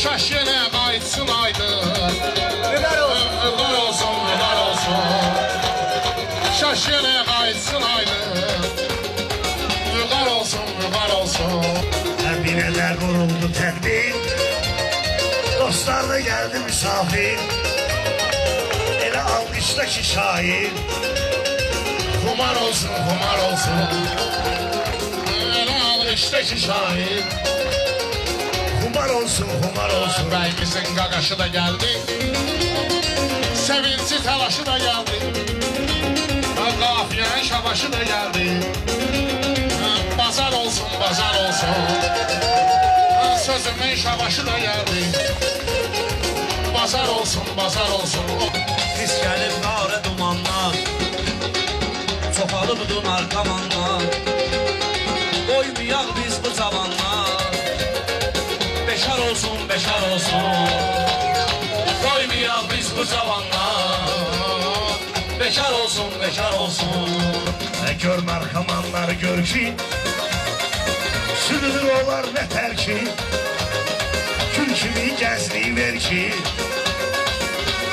Şaşyene qayıtsın aydın. Neler olsun? Vüqar olsun, vüqar olsun. Şaşyene qayıtsın aydın. Vüqar olsun, vüqar olsun. Əminələr quruldu təndir, dostlar da gəldi misafir. Elə alqışdakı şair, Kumar olsun, kumar olsun. Elə alqışdakı şair. kumar olsun, kumar olsun. Bəyimizin qaqaşı da gəldi. Sevinci təlaşı da gəldi. Qafiyyənin şabaşı da gəldi. Bazar olsun, bazar olsun. Sözümün şabaşı da gəldi. Bazar olsun, bazar olsun. Pis gəlib qarə dumanlar, çoxalıb dunar kamanlar. Qoymayaq biz bu cavanlar, beşar olsun, beşar olsun. Qoymayaq biz bu cavanlar, beşar olsun, beşar olsun. Gör narkomanlar gör ki, sürülür olar ne terki. Kül kimi gəzliyi ver ki,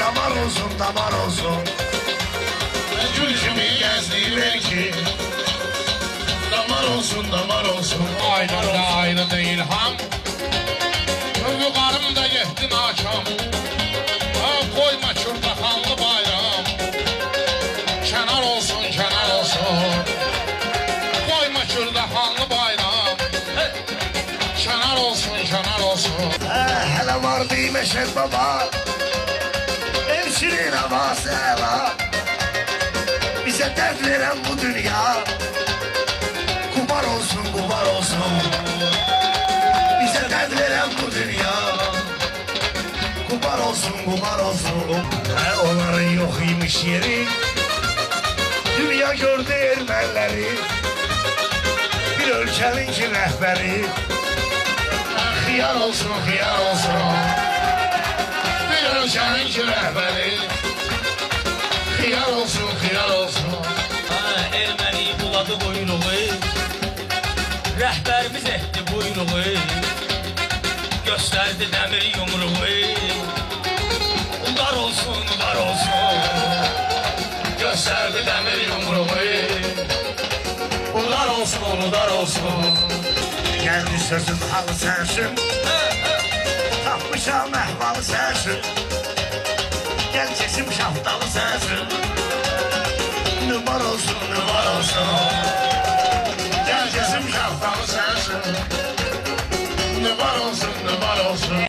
damar olsun, damar olsun. Gül kimi gəzliyi ver ki. Damar olsun, damar olsun. Ayrı da ayrı değil ham. Vüqarım da getdi nakam. Koyma çurda xanlı bayram. Kənar olsun, kənar olsun. Koyma çurda xanlı bayram. Kənar olsun, kənar olsun. Hələ var deyməşək baba, Emşirin havası həva. Bizə dərd verən bu dünya, kumar olsun, kumar olsun. Bizə dərd verən bu dünya, kumar olsun, kumar olsun. Onların yok imiş yeri, dünya gördü ermənləri. Bir ölkənin ki rəhbəri, xiyar olsun, xiyar olsun. Bir ölkənin ki rəhbəri. Xiyar olsun, xiyar olsun. Erməni buladı boynuğu, rəhbərimiz etdi buyruğu, göstərdi dəmir yumruğu. Udar olsun, udar olsun, göstərdi dəmir yumruğu. Udar olsun, udar olsun. Gəldi sözün halı sənsin, tapmışam əhvalı sənsin. Gəl kesim şaftalı sənsin, nübar olsun, nübar olsun. Gəl kesim şaftalı sənsin. Nübar olsun, nübar olsun.